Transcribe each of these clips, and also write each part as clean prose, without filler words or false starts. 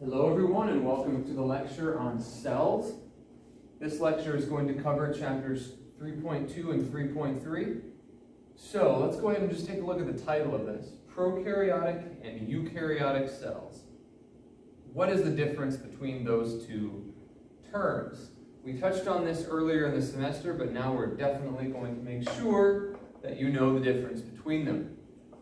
Hello everyone and welcome to the lecture on cells. This lecture is going to cover chapters 3.2 and 3.3. So let's go ahead and just take a look at the title of this. Prokaryotic and eukaryotic cells. What is the difference between those two terms? We touched on this earlier in the semester, but now we're definitely going to make sure that you know the difference between them.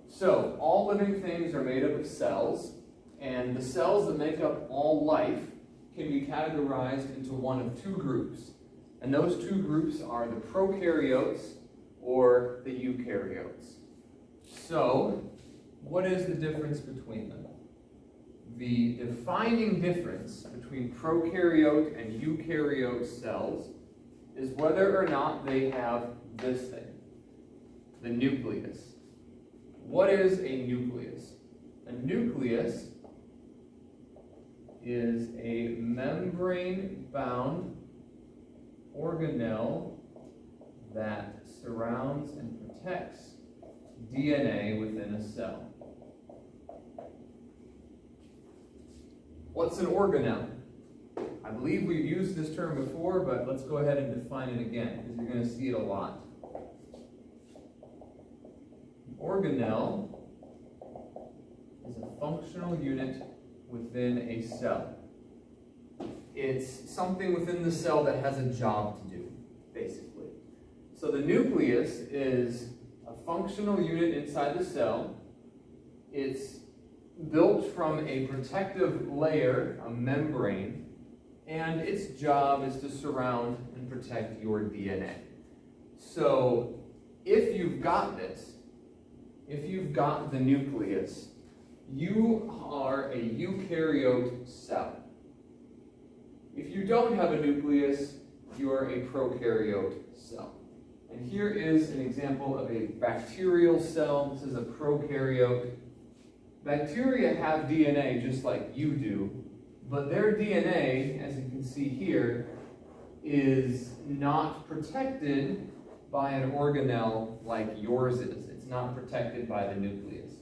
So all living things are made up of cells. And the cells that make up all life can be categorized into one of two groups. And those two groups are the prokaryotes or the eukaryotes. So, what is the difference between them? The defining difference between prokaryote and eukaryote cells is whether or not they have this thing, the nucleus. What is a nucleus? A nucleus is a membrane-bound organelle that surrounds and protects DNA within a cell. What's an organelle? I believe we've used this term before, but let's go ahead and define it again, because you're going to see it a lot. An organelle is a functional unit within a cell. It's something within the cell that has a job to do, basically. So the nucleus is a functional unit inside the cell. It's built from a protective layer, a membrane, and its job is to surround and protect your DNA. So if you've got this, if you've got the nucleus, you are a eukaryote cell. If you don't have a nucleus, you are a prokaryote cell. And here is an example of a bacterial cell. This is a prokaryote. Bacteria have DNA just like you do, but their DNA, as you can see here, is not protected by an organelle like yours is. It's not protected by the nucleus.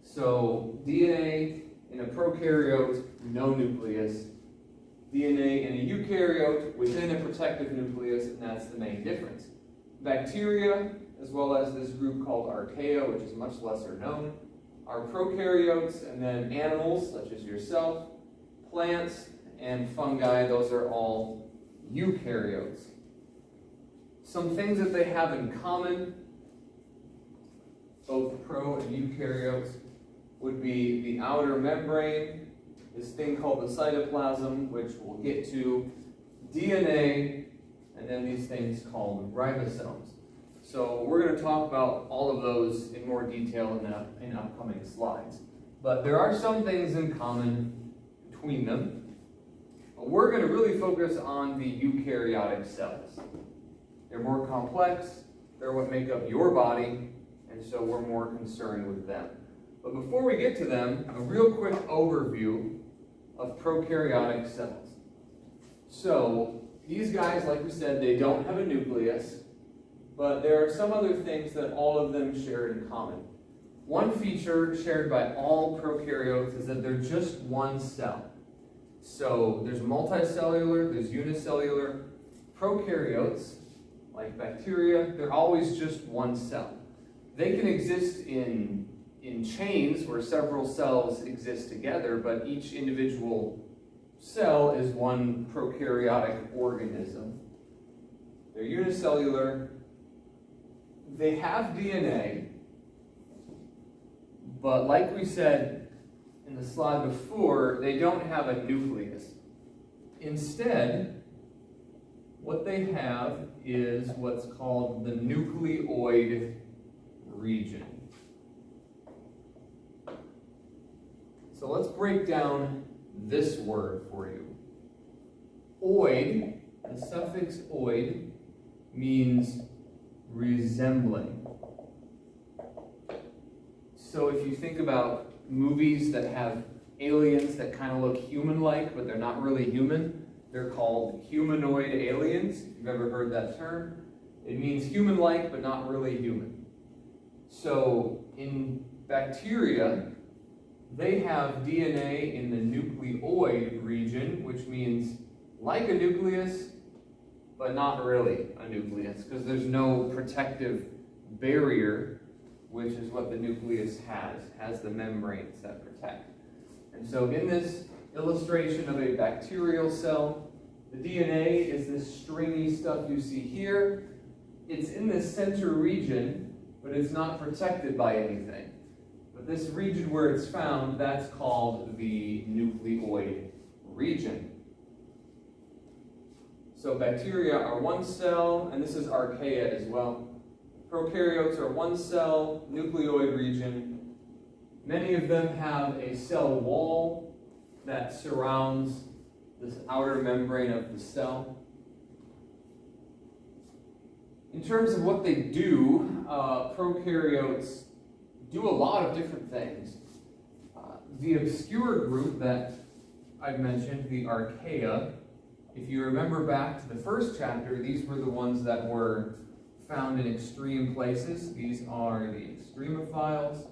So DNA in a prokaryote, no nucleus. DNA in a eukaryote within a protective nucleus, and that's the main difference. Bacteria, as well as this group called archaea, which is much lesser known, are prokaryotes, and then animals, such as yourself, plants, and fungi, those are all eukaryotes. Some things that they have in common, both pro and eukaryotes, would be the outer membrane, this thing called the cytoplasm, which we'll get to, DNA, and then these things called ribosomes. So we're going to talk about all of those in more detail in upcoming slides. But there are some things in common between them. But we're going to really focus on the eukaryotic cells. They're more complex, they're what make up your body, and so we're more concerned with them. But before we get to them, a real quick overview of prokaryotic cells. So these guys, like we said, they don't have a nucleus, but there are some other things that all of them share in common. One feature shared by all prokaryotes is that they're just one cell. So there's multicellular, there's unicellular. Prokaryotes, like bacteria, they're always just one cell. They can exist in chains where several cells exist together, but each individual cell is one prokaryotic organism. They're unicellular. They have DNA, but like we said in the slide before, they don't have a nucleus. Instead, what they have is what's called the nucleoid region. So let's break down this word for you. Oid, the suffix oid, means resembling. So if you think about movies that have aliens that kind of look human-like, but they're not really human, they're called humanoid aliens. If you've ever heard that term, it means human-like, but not really human. So in bacteria, they have DNA in the nucleoid region, which means like a nucleus, but not really a nucleus, because there's no protective barrier, which is what the nucleus has the membranes that protect. And so in this illustration of a bacterial cell, the DNA is this stringy stuff you see here. It's in this center region, but it's not protected by anything. But this region where it's found, that's called the nucleoid region. So bacteria are one cell, and this is archaea as well. Prokaryotes are one cell, nucleoid region. Many of them have a cell wall that surrounds this outer membrane of the cell. In terms of what they do, prokaryotes do a lot of different things. The obscure group that I've mentioned, the archaea, if you remember back to the first chapter, these were the ones that were found in extreme places. These are the extremophiles,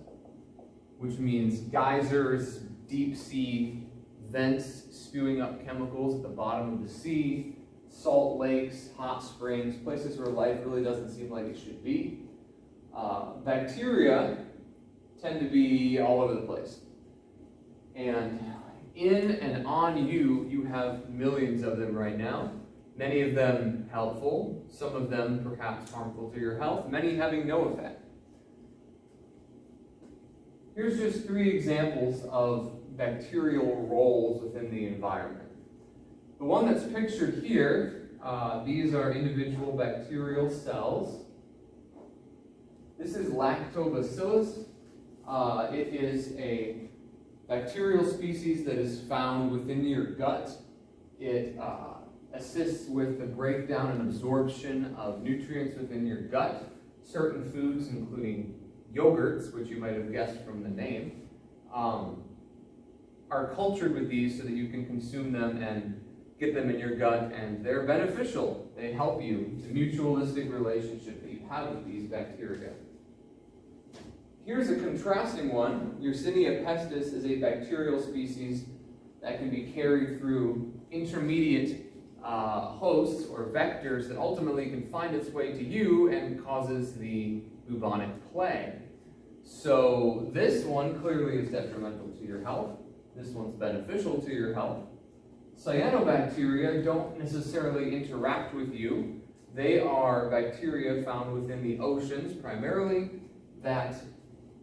which means geysers, deep sea vents spewing up chemicals at the bottom of the sea, salt lakes, hot springs, places where life really doesn't seem like it should be. Bacteria tend to be all over the place. And in and on you, you have millions of them right now. Many of them helpful, some of them perhaps harmful to your health, many having no effect. Here's just 3 examples of bacterial roles within the environment. The one that's pictured here, these are individual bacterial cells. This is Lactobacillus. It is a bacterial species that is found within your gut. It assists with the breakdown and absorption of nutrients within your gut. Certain foods, including yogurts, which you might have guessed from the name, are cultured with these so that you can consume them and get them in your gut, and they're beneficial. They help you. It's a mutualistic relationship that you have with these bacteria. Here's a contrasting one. Yersinia pestis is a bacterial species that can be carried through intermediate hosts or vectors that ultimately can find its way to you and causes the bubonic plague. So this one clearly is detrimental to your health. This one's beneficial to your health. Cyanobacteria don't necessarily interact with you. They are bacteria found within the oceans primarily that,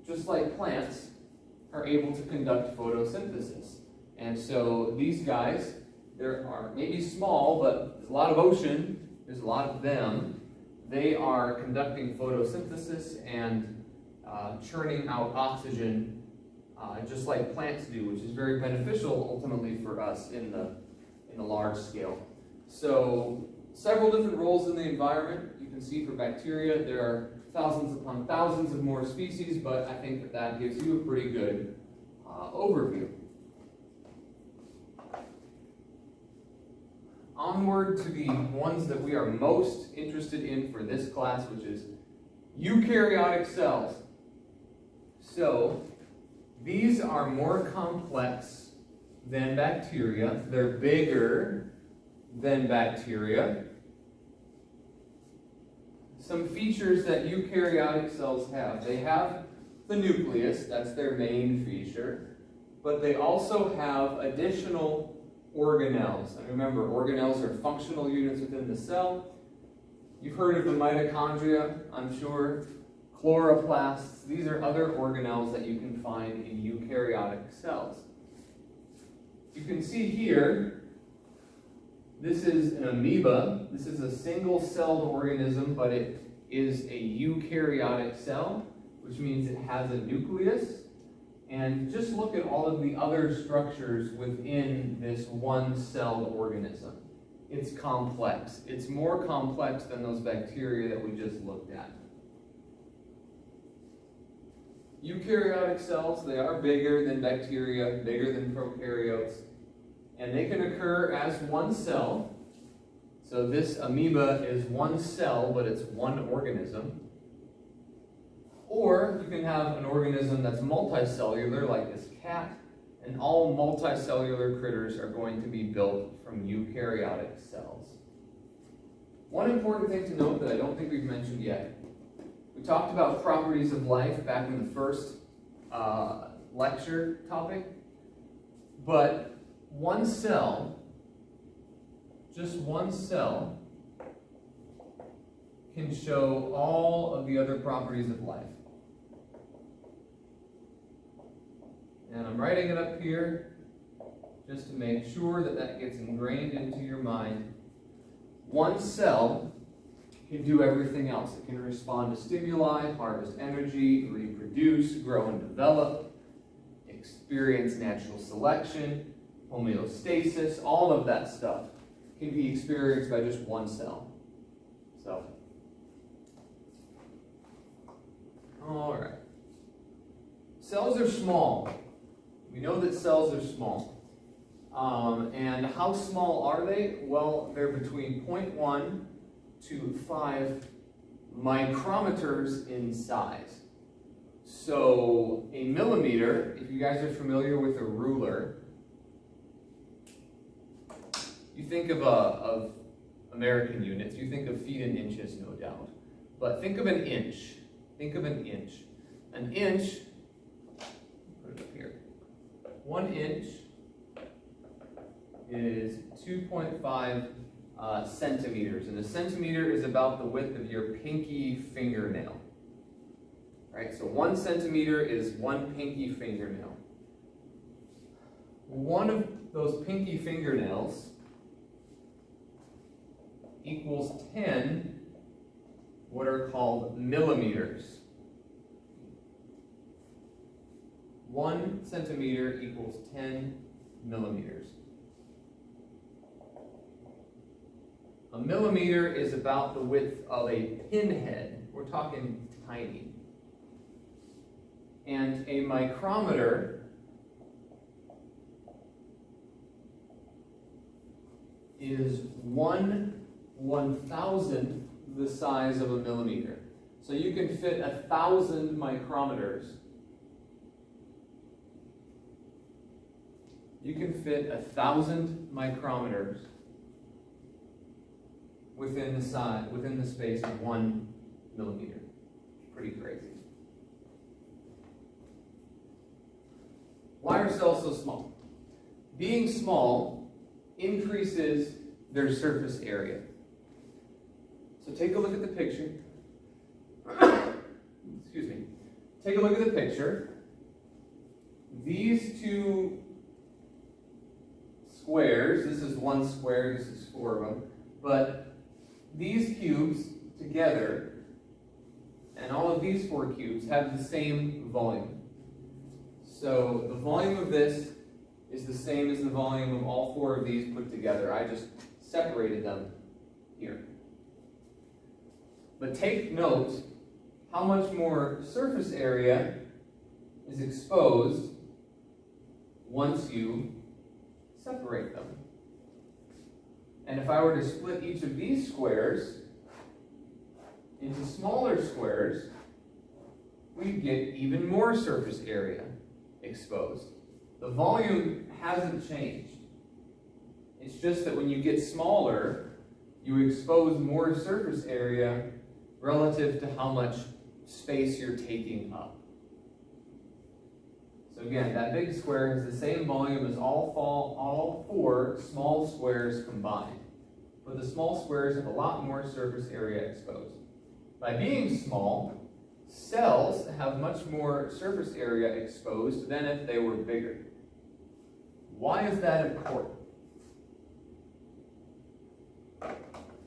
just like plants, are able to conduct photosynthesis. And so these guys, there are maybe small, but there's a lot of ocean, there's a lot of them. They are conducting photosynthesis and churning out oxygen just like plants do, which is very beneficial ultimately for us in the large scale. So several different roles in the environment. You can see for bacteria there are thousands upon thousands of more species, but I think that gives you a pretty good overview. Onward to the ones that we are most interested in for this class, which is eukaryotic cells. So these are more complex than bacteria. They're bigger than bacteria. Some features that eukaryotic cells have. They have the nucleus, that's their main feature, but they also have additional organelles. And remember, organelles are functional units within the cell. You've heard of the mitochondria, I'm sure. Chloroplasts, these are other organelles that you can find in eukaryotic cells. You can see here, this is an amoeba. This is a single-celled organism, but it is a eukaryotic cell, which means it has a nucleus. And just look at all of the other structures within this one-celled organism. It's complex. It's more complex than those bacteria that we just looked at. Eukaryotic cells, they are bigger than bacteria, bigger than prokaryotes, and they can occur as one cell. So this amoeba is one cell, but it's one organism. Or you can have an organism that's multicellular, like this cat, and all multicellular critters are going to be built from eukaryotic cells. One important thing to note that I don't think we've mentioned yet. We talked about properties of life back in the first lecture topic, but one cell, just one cell, can show all of the other properties of life. And I'm writing it up here just to make sure that that gets ingrained into your mind. One cell can do everything else. It can respond to stimuli, harvest energy, reproduce, grow and develop, experience natural selection, homeostasis, all of that stuff can be experienced by just one cell. So, all right. Cells are small. We know that cells are small. And how small are they? Well, they're between 0.1 to 5 micrometers in size. So a millimeter, if you guys are familiar with a ruler, you think of American units, you think of feet and inches, no doubt. But think of an inch. Think of an inch. An inch, put it up here. 1 inch is 2.5 centimeters, and a centimeter is about the width of your pinky fingernail. Right, so 1 centimeter is 1 pinky fingernail. One of those pinky fingernails equals 10 what are called millimeters. 1 centimeter equals 10 millimeters. A millimeter is about the width of a pinhead. We're talking tiny. And a micrometer is 1/1000th the size of a millimeter. So you can fit 1,000 micrometers. You can fit 1,000 micrometers within the space of 1 millimeter. Pretty crazy. Why are cells so small? Being small increases their surface area. So take a look at the picture. Excuse me. Take a look at the picture. These two squares, this is one square, this is 4 of them, but these cubes together and all of these 4 cubes have the same volume. So the volume of this is the same as the volume of all 4 of these put together. I just separated them here. But take note how much more surface area is exposed once you separate them. And if I were to split each of these squares into smaller squares, we'd get even more surface area exposed. The volume hasn't changed. It's just that when you get smaller, you expose more surface area relative to how much space you're taking up. So again, that big square has the same volume as all 4 small squares combined. But the small squares have a lot more surface area exposed. By being small, cells have much more surface area exposed than if they were bigger. Why is that important?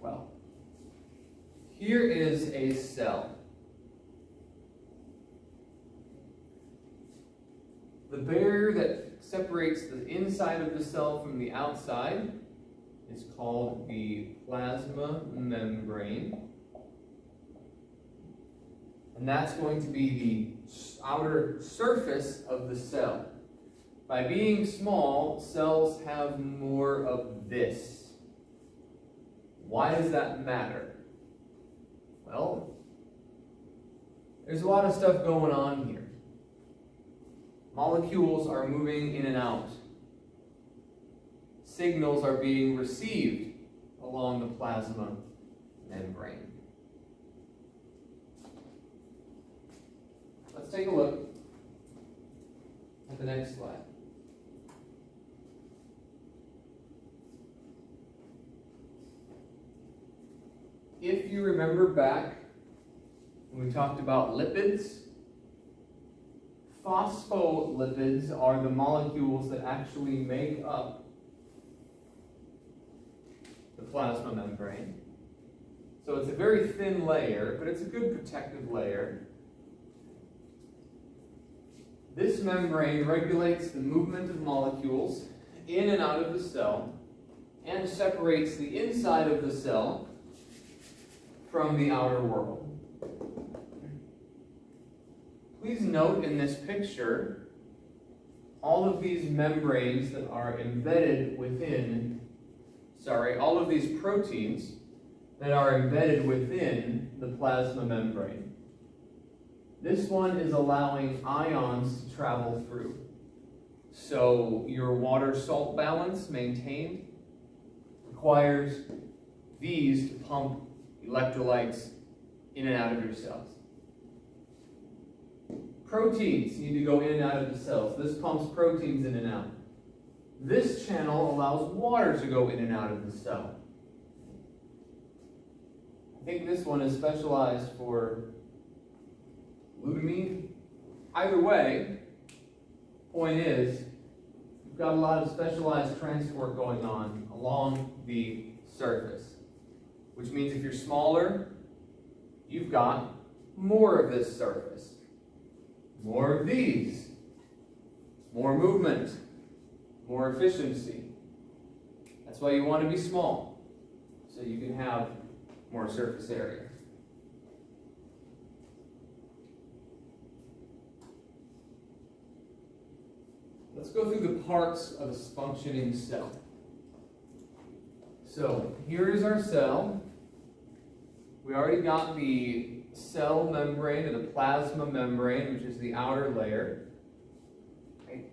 Well, here is a cell. The barrier that separates the inside of the cell from the outside is called the plasma membrane. And that's going to be the outer surface of the cell. By being small, cells have more of this. Why does that matter? Well, There's a lot of stuff going on here. Molecules are moving in and out. Signals are being received along the plasma membrane. Let's take a look at the next slide. If you remember back when we talked about lipids, phospholipids are the molecules that actually make up the plasma membrane. So it's a very thin layer, but it's a good protective layer. This membrane regulates the movement of molecules in and out of the cell and separates the inside of the cell from the outer world. Please note in this picture all of these membranes that are embedded within, all of these proteins that are embedded within the plasma membrane. This one is allowing ions to travel through. So your water-salt balance maintained requires these to pump electrolytes in and out of your cells. Proteins need to go in and out of the cells. This pumps proteins in and out. This channel allows water to go in and out of the cell. I think this one is specialized for glutamine. Either way, point is, you've got a lot of specialized transport going on along the surface. Which means if you're smaller, you've got more of this surface. More of these. More movement. More efficiency. That's why you want to be small, so you can have more surface area. Let's go through the parts of a functioning cell. So here is our cell. We already got the cell membrane or the plasma membrane, which is the outer layer. Okay.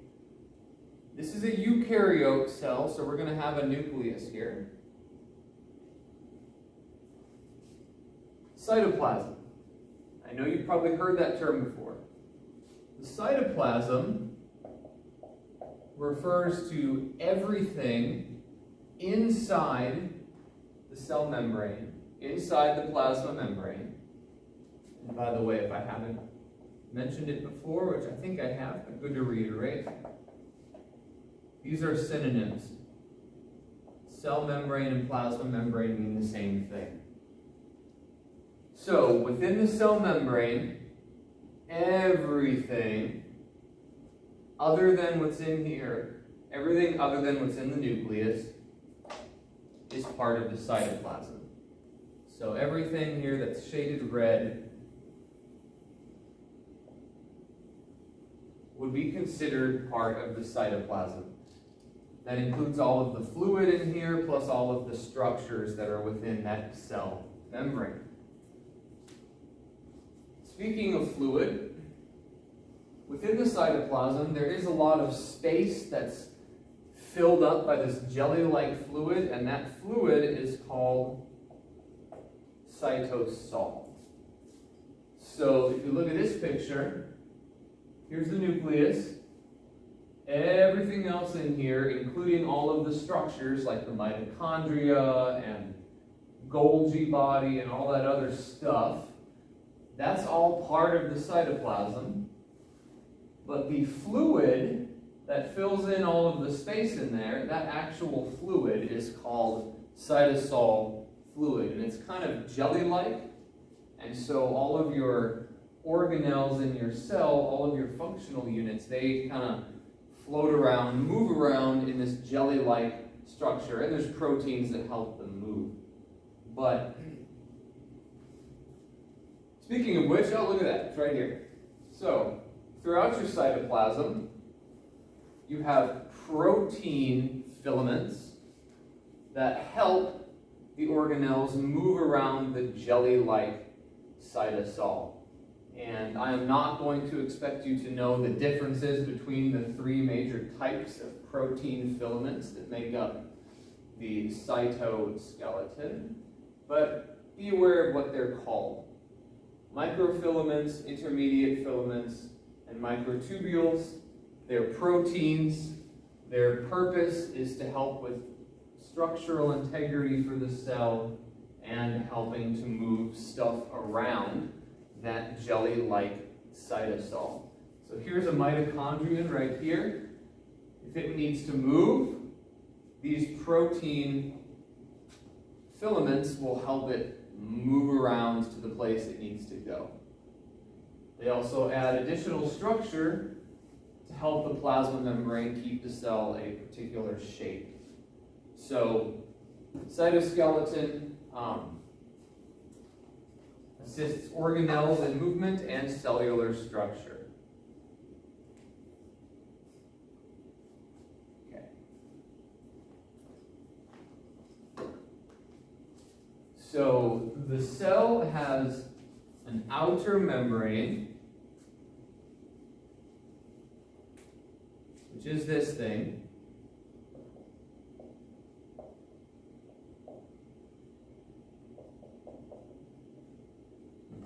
This is a eukaryote cell, so we're going to have a nucleus here. Cytoplasm. I know you've probably heard that term before. The cytoplasm refers to everything inside the cell membrane, inside the plasma membrane. And by the way, if I haven't mentioned it before, which I think I have, but good to reiterate, these are synonyms. Cell membrane and plasma membrane mean the same thing. So, within the cell membrane, everything other than what's in here, everything other than what's in the nucleus, is part of the cytoplasm. So everything here that's shaded red would be considered part of the cytoplasm. That includes all of the fluid in here, plus all of the structures that are within that cell membrane. Speaking of fluid, within the cytoplasm, there is a lot of space that's filled up by this jelly-like fluid, and that fluid is called cytosol. So if you look at this picture, here's the nucleus. Everything else in here, including all of the structures like the mitochondria and Golgi body and all that other stuff, that's all part of the cytoplasm. But the fluid that fills in all of the space in there, that actual fluid is called cytosol fluid. And it's kind of jelly-like. And so all of your organelles in your cell, all of your functional units, they kind of float around, move around in this jelly-like structure. And there's proteins that help them move. But speaking of which, oh, look at that. It's right here. So throughout your cytoplasm, you have protein filaments that help the organelles move around the jelly-like cytosol. And I am not going to expect you to know the differences between the three major types of protein filaments that make up the cytoskeleton, but be aware of what they're called. Microfilaments, intermediate filaments, and microtubules. They're proteins. Their purpose is to help with structural integrity for the cell and helping to move stuff around that jelly-like cytosol. So here's a mitochondrion right here. If it needs to move, these protein filaments will help it move around to the place it needs to go. They also add additional structure to help the plasma membrane keep the cell a particular shape. So cytoskeleton assists organelles in movement and cellular structure. Okay. So the cell has an outer membrane, which is this thing.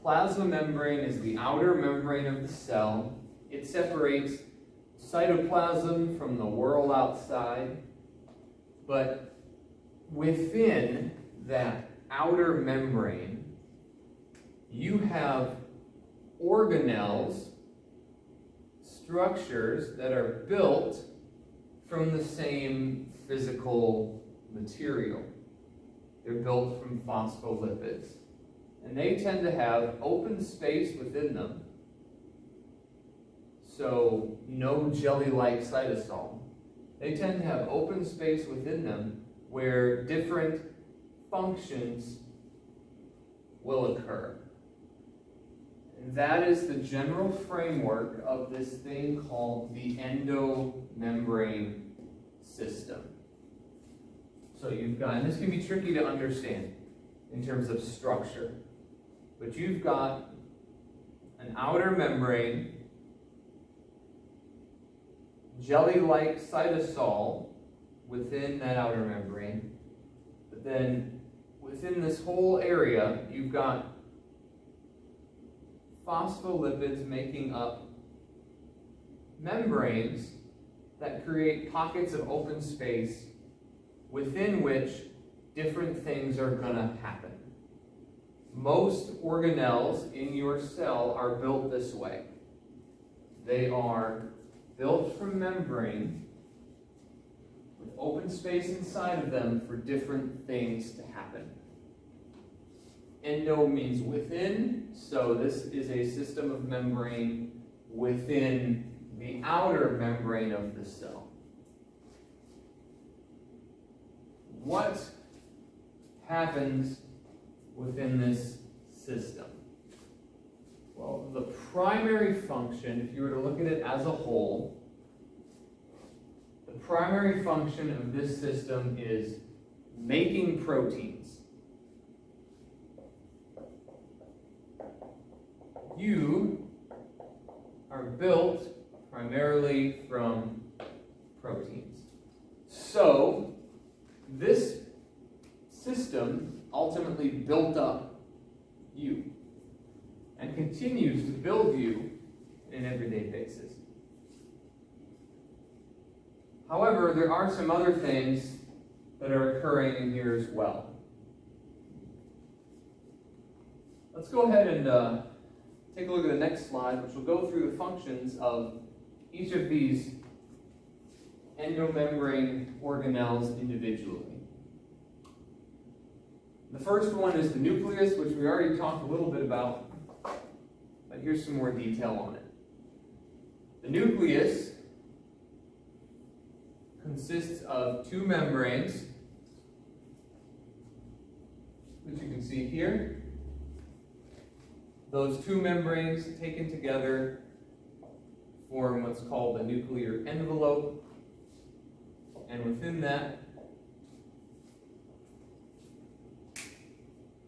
Plasma membrane is the outer membrane of the cell. It separates cytoplasm from the world outside. But within that outer membrane, you have organelles, structures that are built from the same physical material. They're built from phospholipids. And they tend to have open space within them, so no jelly-like cytosol. They tend to have open space within them where different functions will occur. And that is the general framework of this thing called the endomembrane system. So you've got, and this can be tricky to understand in terms of structure. But you've got an outer membrane, jelly-like cytosol within that outer membrane. But then within this whole area, you've got phospholipids making up membranes that create pockets of open space within which different things are going to happen. Most organelles in your cell are built this way. They are built from membrane with open space inside of them for different things to happen. Endo means within, so this is a system of membrane within the outer membrane of the cell. What happens within this system? Well, the primary function, if you were to look at it as a whole, the primary function of this system is making proteins. You are built primarily from proteins. So, this system ultimately built up you and continues to build you on an everyday basis. However, there are some other things that are occurring in here as well. Let's go ahead and take a look at the next slide, which will go through the functions of each of these endomembrane organelles individually. The first one is the nucleus, which we already talked a little bit about, but here's some more detail on it. The nucleus consists of two membranes, which you can see here. Those two membranes taken together form what's called a nuclear envelope, and within that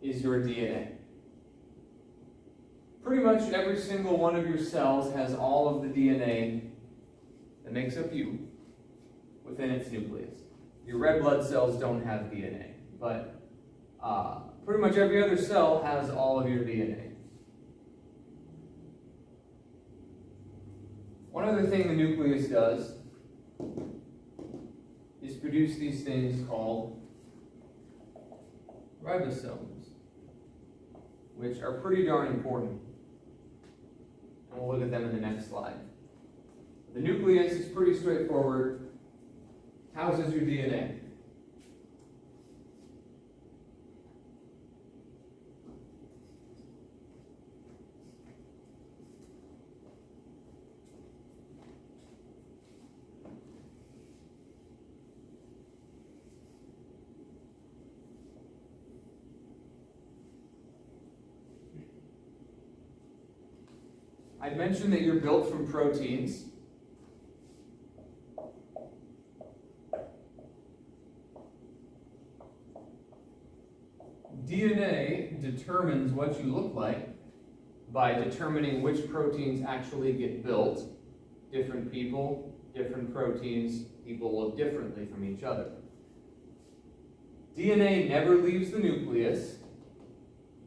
is your DNA. Pretty much every single one of your cells has all of the DNA that makes up you within its nucleus. Your red blood cells don't have DNA, but pretty much every other cell has all of your DNA. One other thing the nucleus does is produce these things called ribosomes, which are pretty darn important. And we'll look at them in the next slide. The nucleus is pretty straightforward. Houses your DNA. I'd mentioned that you're built from proteins. DNA determines what you look like by determining which proteins actually get built. Different people, different proteins, people look differently from each other. DNA never leaves the nucleus,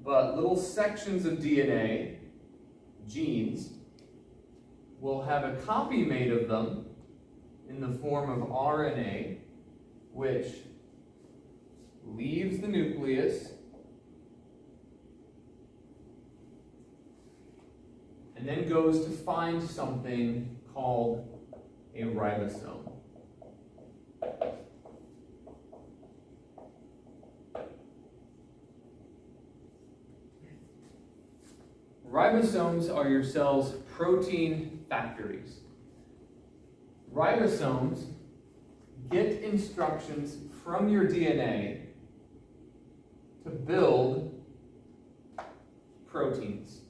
but little sections of DNA, genes, will have a copy made of them in the form of RNA, which leaves the nucleus and then goes to find something called a ribosome. Ribosomes are your cell's protein factories. Ribosomes get instructions from your DNA to build proteins.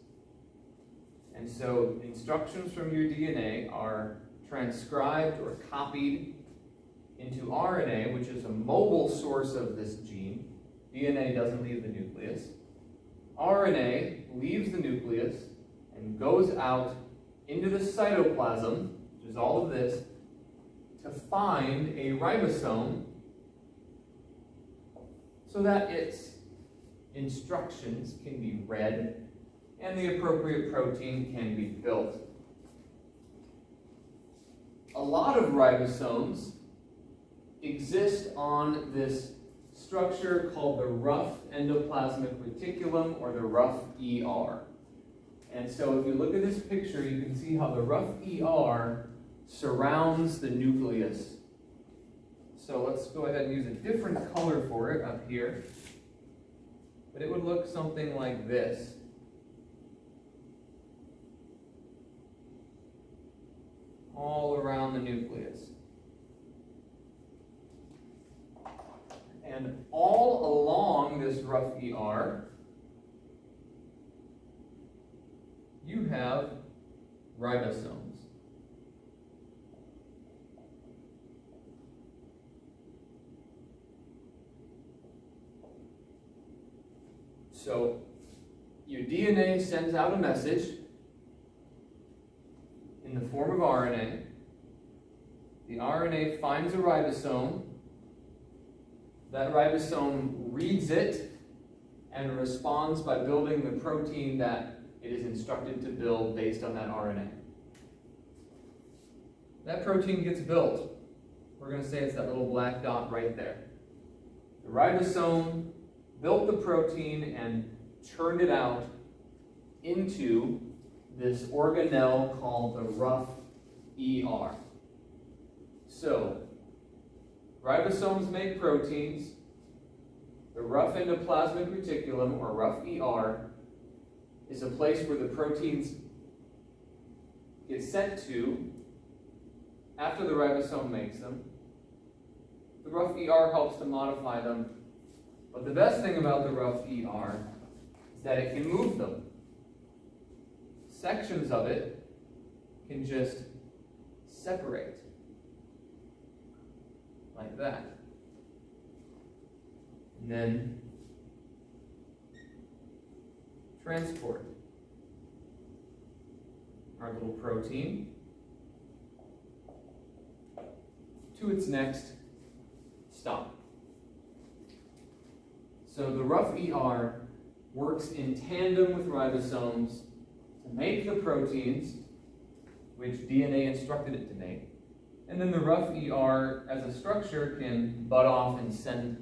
And so instructions from your DNA are transcribed or copied into RNA, which is a mobile source of this gene. DNA doesn't leave the nucleus. RNA leaves the nucleus and goes out into the cytoplasm, which is all of this, to find a ribosome so that its instructions can be read and the appropriate protein can be built. A lot of ribosomes exist on this structure called the rough endoplasmic reticulum, or the rough ER. And so if you look at this picture, you can see how the rough ER surrounds the nucleus. So let's go ahead and use a different color for it up here. But it would look something like this. All around the nucleus. And all along this rough ER, you have ribosomes. So your DNA sends out a message in the form of RNA. The RNA finds a ribosome. That ribosome reads it and responds by building the protein that it is instructed to build based on that RNA. That protein gets built. We're going to say it's that little black dot right there. The ribosome built the protein and churned it out into this organelle called the rough ER. So, ribosomes make proteins. The rough endoplasmic reticulum, or rough ER, is a place where the proteins get sent to after the ribosome makes them. The rough ER helps to modify them. But the best thing about the rough ER is that it can move them. Sections of it can just separate. Like that. And then transport. our little protein to its next stop. So the rough ER works in tandem with ribosomes to make the proteins which DNA instructed it to make. And then the rough ER as a structure can butt off and send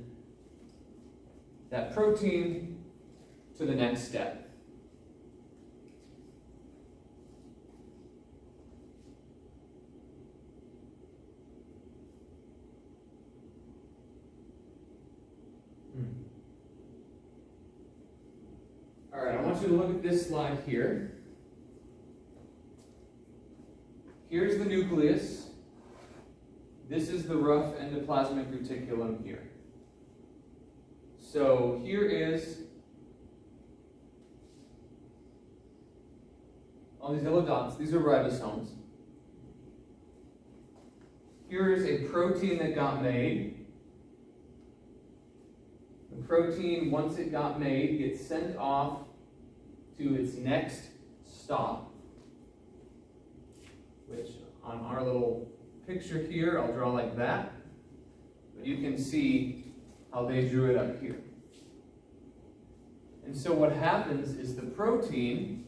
that protein to the next step. All right, I want you to look at this slide here. Here's the nucleus. This is the rough endoplasmic reticulum here. So here is all these yellow dots. These are ribosomes. Here is a protein that got made. The protein, once it got made, gets sent off to its next stop, which on our little picture here, I'll draw like that. But you can see how they drew it up here. And so what happens is the protein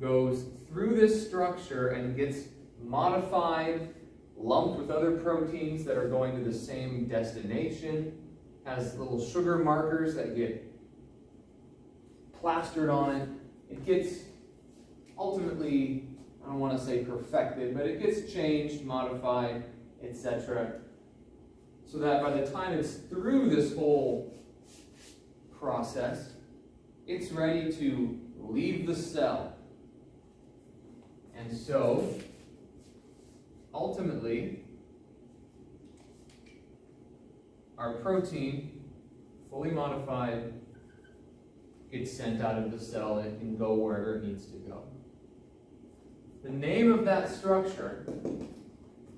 goes through this structure and gets modified, lumped with other proteins that are going to the same destination, has little sugar markers that get plastered on it. It gets ultimately, I don't want to say perfected, but it gets changed, modified, etc. So that by the time it's through this whole process, it's ready to leave the cell. And so, ultimately, our protein, fully modified, gets sent out of the cell and it can go wherever it needs to go. The name of that structure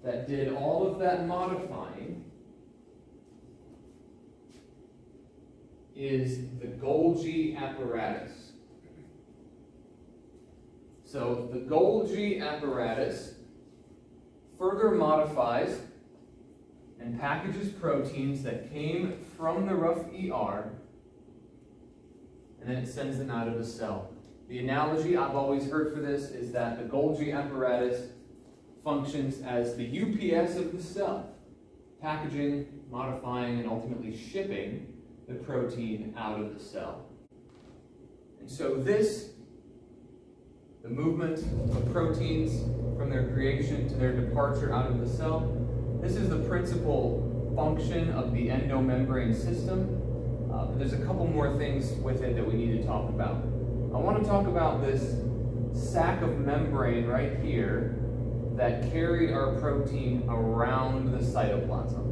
that did all of that modifying is the Golgi apparatus. So the Golgi apparatus further modifies and packages proteins that came from the rough ER, and then it sends them out of the cell. The analogy I've always heard for this is that the Golgi apparatus functions as the UPS of the cell, packaging, modifying, and ultimately shipping the protein out of the cell. And so this, the movement of proteins from their creation to their departure out of the cell, this is the principal function of the endomembrane system. But there's a couple more things with it that we need to talk about. I want to talk about this sac of membrane right here that carried our protein around the cytoplasm.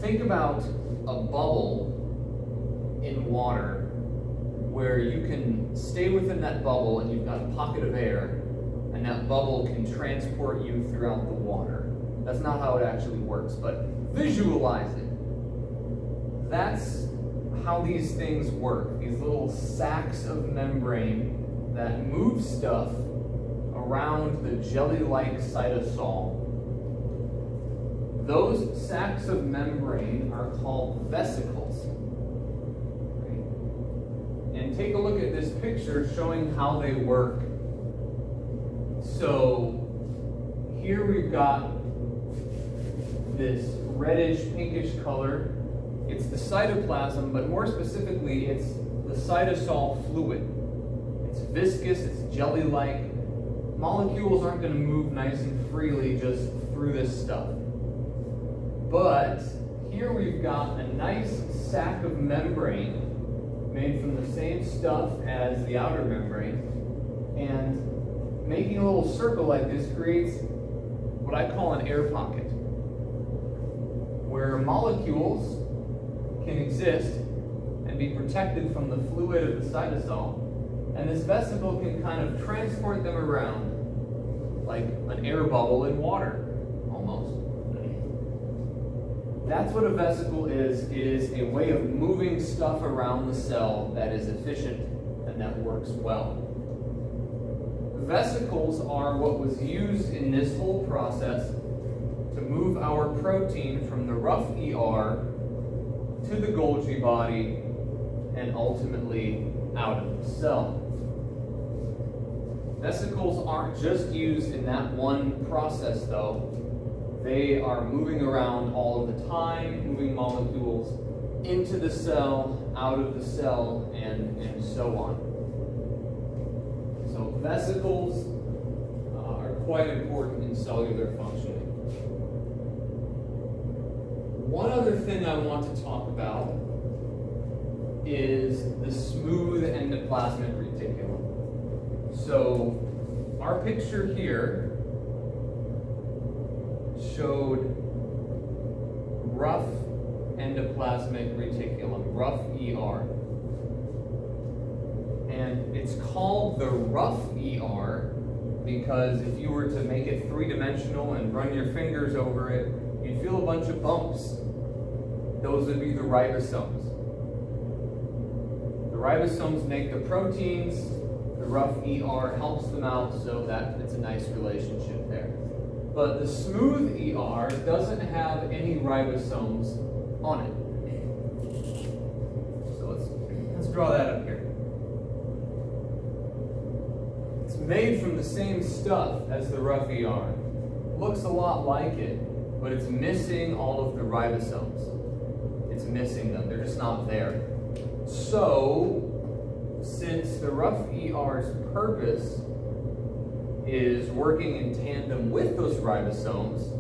Think about a bubble in water where you can stay within that bubble and you've got a pocket of air, and that bubble can transport you throughout the water. That's not how it actually works, but visualize it. That's how these things work. These little sacs of membrane that move stuff around the jelly-like cytosol. Those sacs of membrane are called vesicles. Right? And take a look at this picture showing how they work. So here we've got this reddish pinkish color. It's the cytoplasm, but more specifically, it's the cytosol fluid. It's viscous, it's jelly-like. Molecules aren't going to move nice and freely just through this stuff. But here we've got a nice sac of membrane made from the same stuff as the outer membrane. And making a little circle like this creates what I call an air pocket, where molecules can exist and be protected from the fluid of the cytosol, and this vesicle can kind of transport them around like an air bubble in water, almost. That's what a vesicle is. It is a way of moving stuff around the cell that is efficient and that works well. vesicles are what was used in this whole process to move our protein from the rough ER to the Golgi body and ultimately out of the cell. Vesicles aren't just used in that one process though. They are moving around all of the time, moving molecules into the cell, out of the cell, and so on. So vesicles are quite important in cellular functioning. One other thing I want to talk about is the smooth endoplasmic reticulum. So our picture here showed rough endoplasmic reticulum, rough ER. And it's called the rough ER because if you were to make it three-dimensional and run your fingers over it, you'd feel a bunch of bumps. Those would be the ribosomes. The ribosomes make the proteins. The rough ER helps them out, so that it's a nice relationship there. But the smooth ER doesn't have any ribosomes on it. So let's draw that up here. It's made from the same stuff as the rough ER. Looks a lot like it, but it's missing all of the ribosomes. It's missing them, they're just not there. So, since the rough ER's purpose is working in tandem with those ribosomes,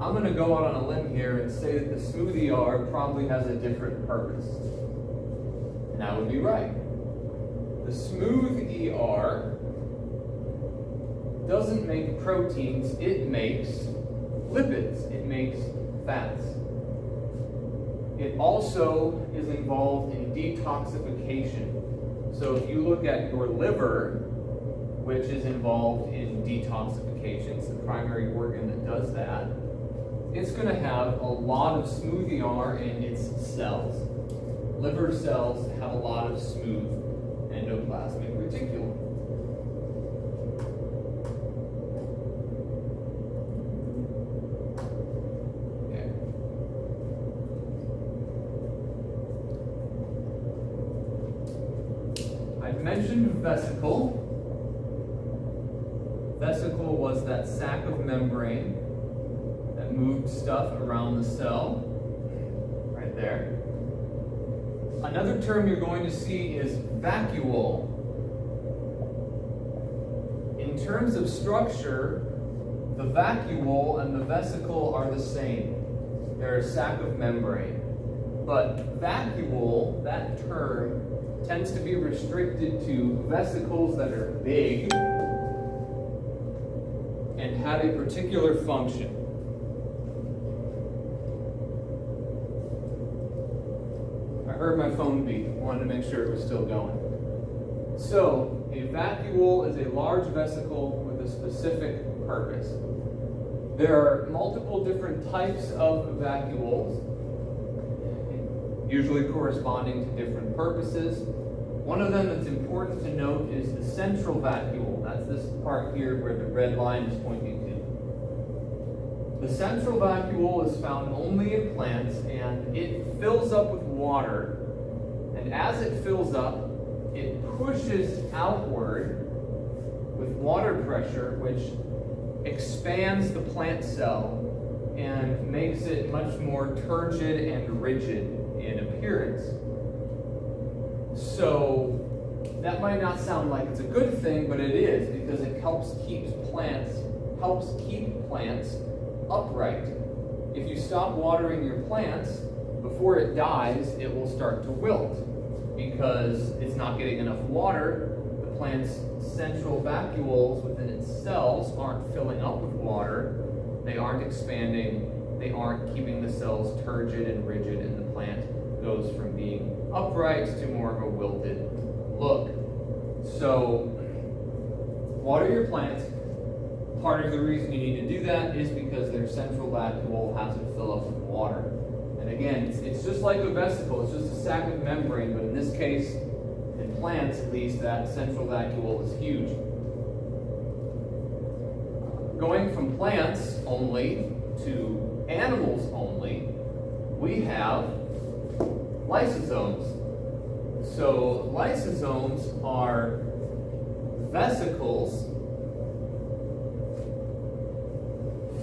I'm going to go out on a limb here and say that the smooth ER probably has a different purpose. And I would be right. The smooth ER doesn't make proteins, it makes lipids, it makes fats. It also is involved in detoxification. So if you look at your liver, which is involved in detoxification, it's the primary organ that does that, it's going to have a lot of smooth ER in its cells. Liver cells have a lot of smooth endoplasmic reticulum. Okay. I've mentioned vesicle. Vesicle was that sac of membrane that moved stuff around the cell, right there. Another term you're going to see is vacuole. In terms of structure, the vacuole and the vesicle are the same. They're a sac of membrane. But vacuole, that term, tends to be restricted to vesicles that are big and have a particular function. I heard my phone beep. Wanted to make sure it was still going. So, a vacuole is a large vesicle with a specific purpose. There are multiple different types of vacuoles, usually corresponding to different purposes. One of them that's important to note is the central vacuole. That's this part here where the red line is pointing to. The central vacuole is found only in plants, and it fills up with water. And as it fills up, it pushes outward with water pressure, which expands the plant cell and makes it much more turgid and rigid in appearance. So that might not sound like it's a good thing, but it is, because it helps keep plants upright. If you stop watering your plants, before it dies, it will start to wilt because it's not getting enough water. The plant's central vacuoles within its cells aren't filling up with water. They aren't expanding. They aren't keeping the cells turgid and rigid, and the plant goes from being upright to more of a wilted look. So, water your plants. Part of the reason you need to do that is because their central vacuole has to fill up with water. And again, it's just like a vesicle, it's just a sac of membrane, but in this case, in plants at least, that central vacuole is huge. going from plants only to animals only, we have lysosomes. So lysosomes are vesicles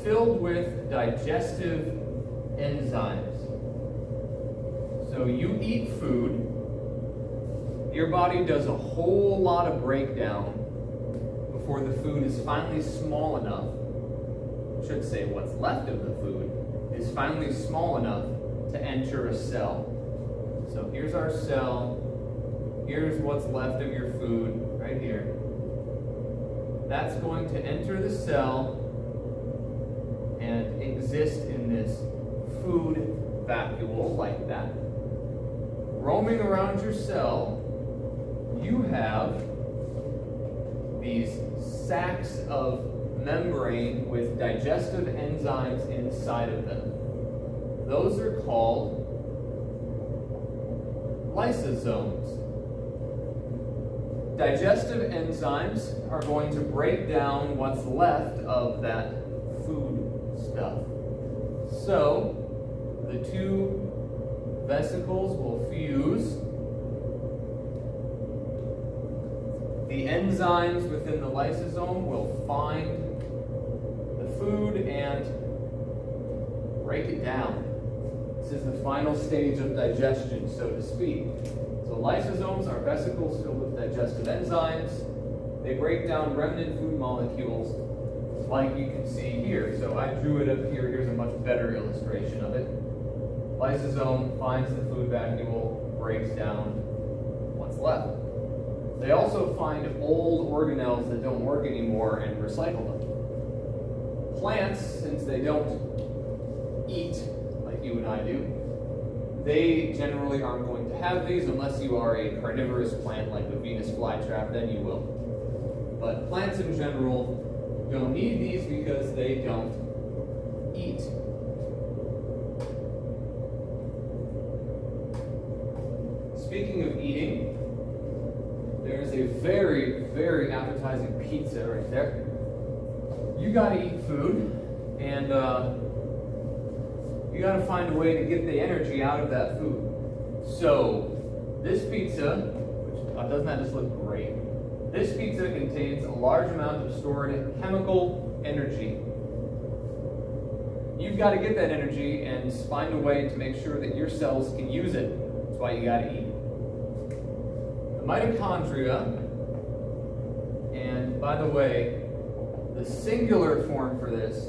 filled with digestive enzymes. So you eat food, your body does a whole lot of breakdown before the food is finally small enough, I should say what's left of the food, is finally small enough to enter a cell. So here's our cell, here's what's left of your food, right here. That's going to enter the cell and exist in this food vacuole like that. Roaming around your cell, you have these sacs of membrane with digestive enzymes inside of them. Those are called lysosomes. Digestive enzymes are going to break down what's left of that food stuff. So the two vesicles will fuse. The enzymes within the lysosome will find the food and break it down. This is the final stage of digestion, so to speak. So lysosomes are vesicles filled with digestive enzymes. They break down remnant food molecules like you can see here. So I drew it up here. Here's a much better illustration of it. Lysosome finds the food vacuole, breaks down what's left. They also find old organelles that don't work anymore and recycle them. Plants, since they don't eat like you and I do, they generally aren't going to have these unless you are a carnivorous plant like the Venus flytrap, then you will. But plants in general don't need these because they don't eat. Speaking of eating, there's a very, very appetizing pizza right there. You gotta eat food, and you gotta find a way to get the energy out of that food. So, this pizza, which doesn't that just look great? This pizza contains a large amount of stored chemical energy. You've got to get that energy and find a way to make sure that your cells can use it. That's why you gotta eat. The mitochondria, and by the way, the singular form for this,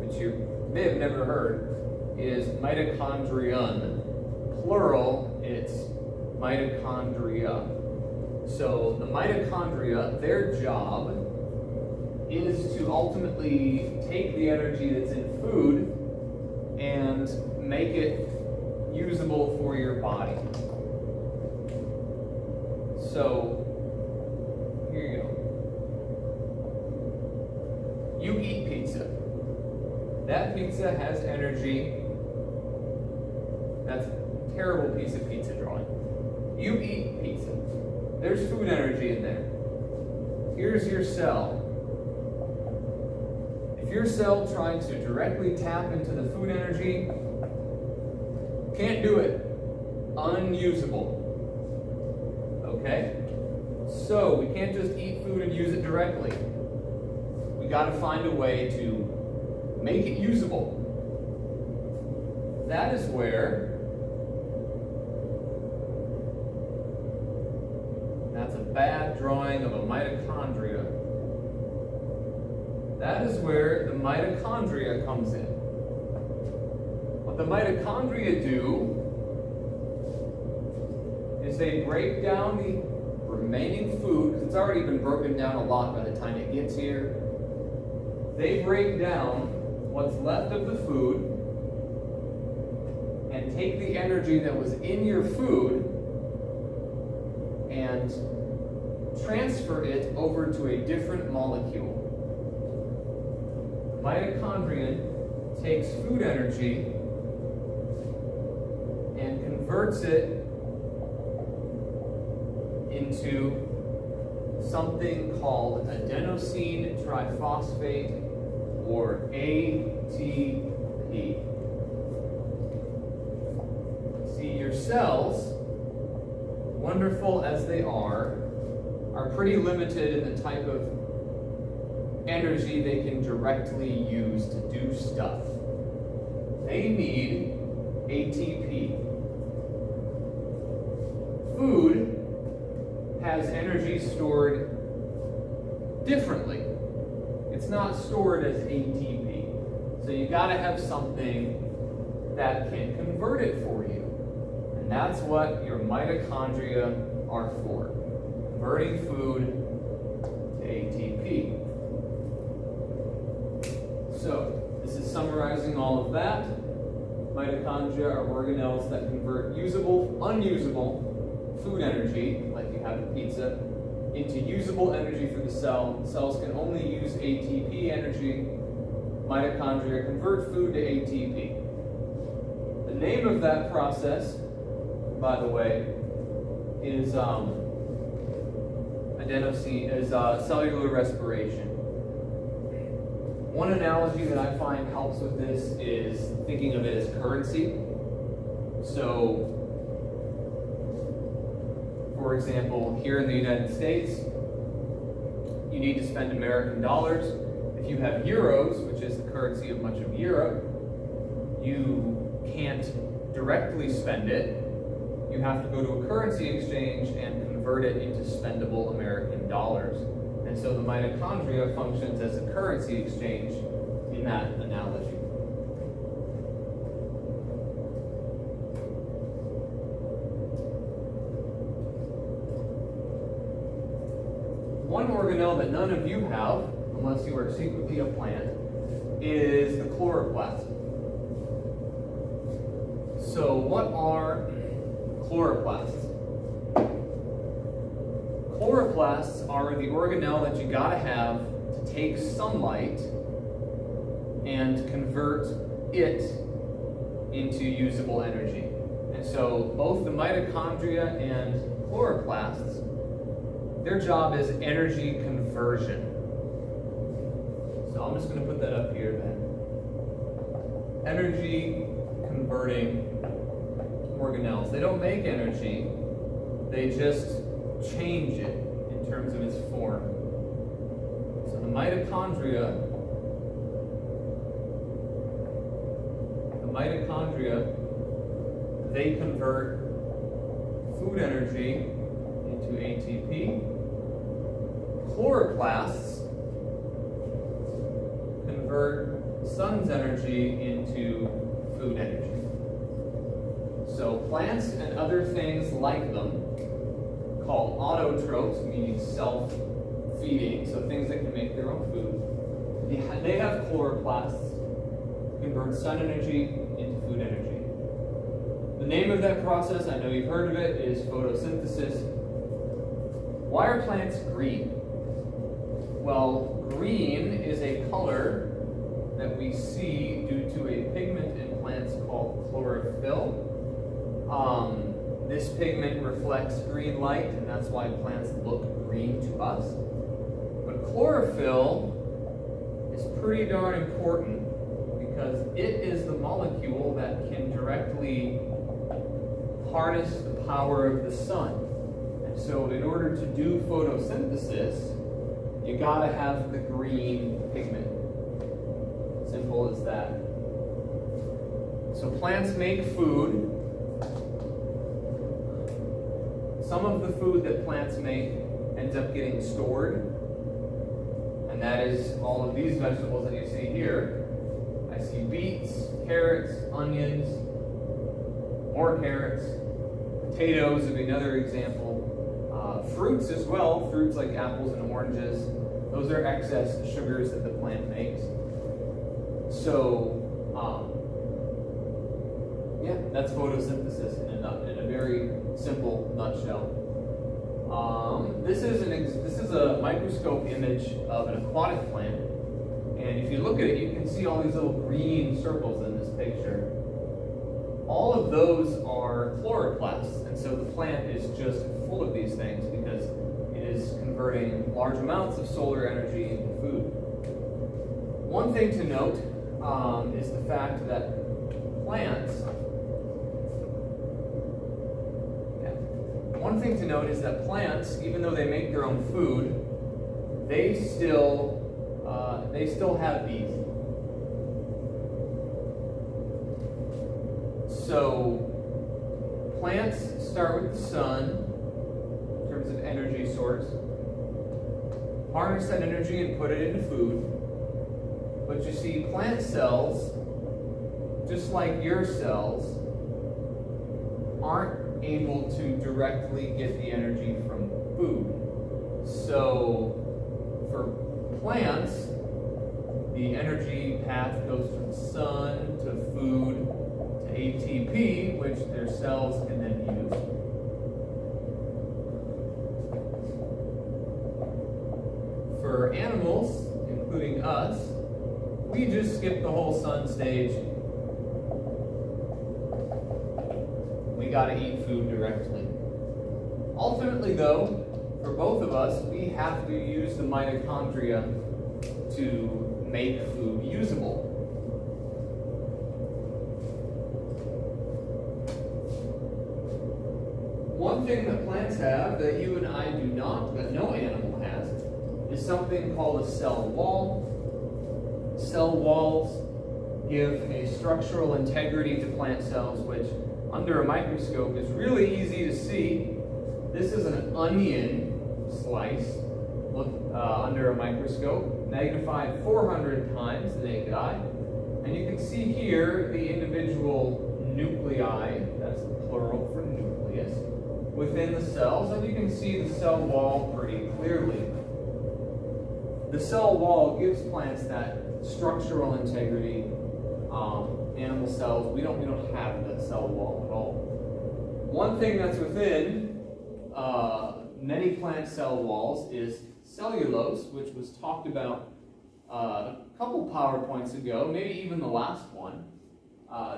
which you may have never heard, is mitochondrion. Plural, it's mitochondria. So the mitochondria, their job is to ultimately take the energy that's in food and make it usable for your body. So, here you go. You eat pizza. That pizza has energy. That's a terrible piece of pizza drawing. You eat pizza. There's food energy in there. Here's your cell. If your cell tried to directly tap into the food energy, can't do it. Unusable. Okay? So, we can't just eat food and use it directly. We gotta find a way to make it usable. That is where that's a bad drawing of a mitochondria. That is where the mitochondria comes in. What the mitochondria do is they break down the remaining food, because it's already been broken down a lot by the time it gets here. They break down what's left of the food and take the energy that was in your food and transfer it over to a different molecule. Mitochondrion takes food energy and converts it into something called adenosine triphosphate or ATP. See, your cells, wonderful as they are pretty limited in the type of energy they can directly use to do stuff. They need ATP. Food has energy stored differently. It's not stored as ATP. So you gotta have something that can convert it for you. And that's what your mitochondria are for. Converting food to ATP. So, this is summarizing all of that. Mitochondria are organelles that convert usable, unusable food energy, like you have in pizza, into usable energy for the cell. Cells can only use ATP energy. Mitochondria convert food to ATP. The name of that process, by the way, is cellular respiration. One analogy that I find helps with this is thinking of it as currency. So, for example, here in the United States, you need to spend American dollars. If you have euros, which is the currency of much of Europe, you can't directly spend it. You have to go to a currency exchange and convert it into spendable American dollars. And so the mitochondria functions as a currency exchange in that analogy. One organelle that none of you have, unless you are secretly a plant, is the chloroplast. So what are chloroplasts? Chloroplasts are the organelle that you gotta have to take sunlight and convert it into usable energy. And so both the mitochondria and chloroplasts, their job is energy conversion. So I'm just going to put that up here then. Energy converting organelles. They don't make energy, they just change it in terms of its form. So the mitochondria, they convert food energy into ATP. Chloroplasts convert sun's energy into food energy. So plants and other things like them, called autotrophs, meaning self-feeding, so things that can make their own food, they have chloroplasts convert sun energy into food energy. The name of that process, I know you've heard of it, is photosynthesis. Why are plants green? Well, green is a color that we see due to a pigment in plants called chlorophyll. This pigment reflects green light, and that's why plants look green to us. But chlorophyll is pretty darn important because it is the molecule that can directly harness the power of the sun. And so in order to do photosynthesis, you gotta have the green pigment. Simple as that. So plants make food. Some of the food that plants make ends up getting stored. And that is all of these vegetables that you see here. I see beets, carrots, onions, more carrots. Potatoes would be another example. Fruits as well, fruits like apples and oranges. Those are excess sugars that the plant makes. So, yeah, that's photosynthesis in a very simple nutshell. This is a microscope image of an aquatic plant, and if you look at it, you can see all these little green circles in this picture. All of those are chloroplasts, and so the plant is just full of these things because it is converting large amounts of solar energy into food. One thing to note is the fact that plants, even though they make their own food, they still have bees. So plants start with the sun in terms of energy source, harness that energy and put it into food. But you see, plant cells, just like your cells, aren't able to directly get the energy from food. So for plants, the energy path goes from sun to food to ATP, which their cells can then use. For animals, including us, we just skip the whole sun stage. We gotta eat food directly. Ultimately though, for both of us, we have to use the mitochondria to make food usable. One thing that plants have that you and I do not, but no animal has, is something called a cell wall. Cell walls give a structural integrity to plant cells, which under a microscope is really easy to see. This is an onion slice. Look under a microscope, magnified 400 times the naked eye. And you can see here the individual nuclei, that's the plural for nucleus, within the cells, and you can see the cell wall pretty clearly. The cell wall gives plants that structural integrity. Animal cells, we don't have that cell wall at all. One thing that's within many plant cell walls is cellulose, which was talked about a couple PowerPoints ago, maybe even the last one.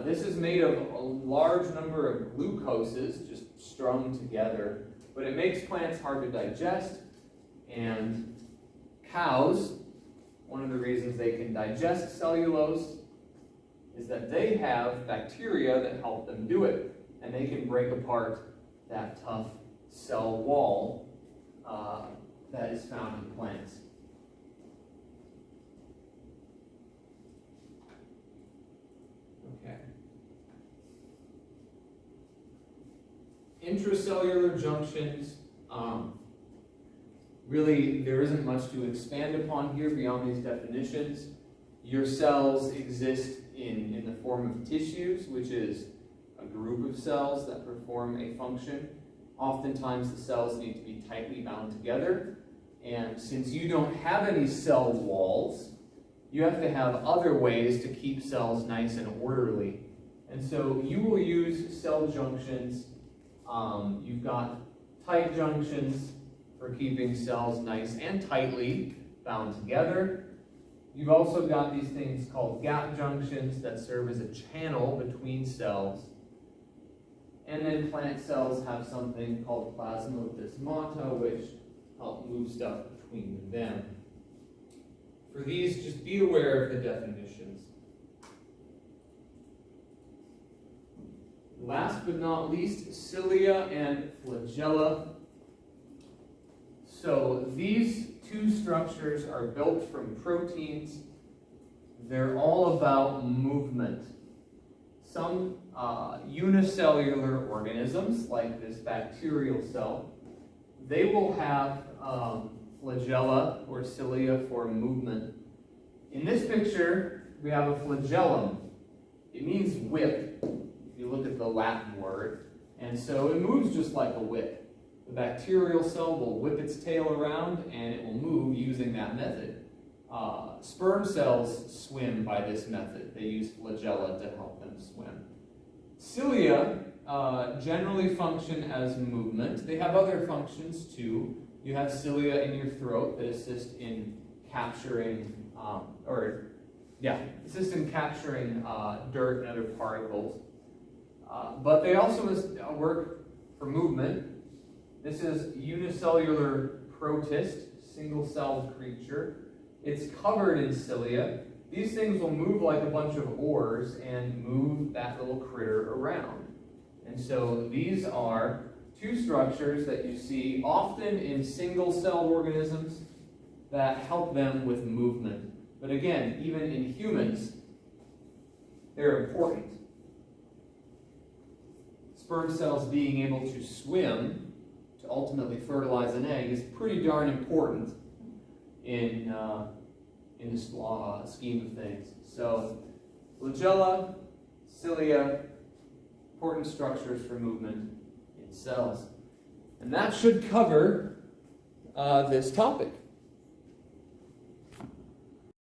This is made of a large number of glucoses just strung together, but it makes plants hard to digest. And cows, one of the reasons they can digest cellulose is that they have bacteria that help them do it, and they can break apart that tough cell wall that is found in plants. Okay. Intracellular junctions. Really, there isn't much to expand upon here beyond these definitions. Your cells exist in the form of tissues, which is a group of cells that perform a function. Oftentimes the cells need to be tightly bound together, and since you don't have any cell walls, you have to have other ways to keep cells nice and orderly. And so you will use cell junctions. You've got tight junctions for keeping cells nice and tightly bound together. You've also got these things called gap junctions that serve as a channel between cells. And then plant cells have something called plasmodesmata, which help move stuff between them. For these, just be aware of the definitions. Last but not least, cilia and flagella. So these two structures are built from proteins. They're all about movement. Some unicellular organisms, like this bacterial cell, they will have flagella or cilia for movement. In this picture, we have a flagellum. It means whip, if you look at the Latin word. And so it moves just like a whip. The bacterial cell will whip its tail around and it will move using that method. Sperm cells swim by this method. They use flagella to help them swim. Cilia generally function as movement. They have other functions too. You have cilia in your throat that assist in capturing, dirt and other particles. But they also work for movement. This is unicellular protist, single-celled creature. It's covered in cilia. these things will move like a bunch of oars and move that little critter around. And so these are two structures that you see often in single-celled organisms that help them with movement. But again, even in humans, they're important. Sperm cells being able to swim to ultimately fertilize an egg is pretty darn important in the scheme of things. So, flagella, cilia, important structures for movement in cells. And that should cover this topic.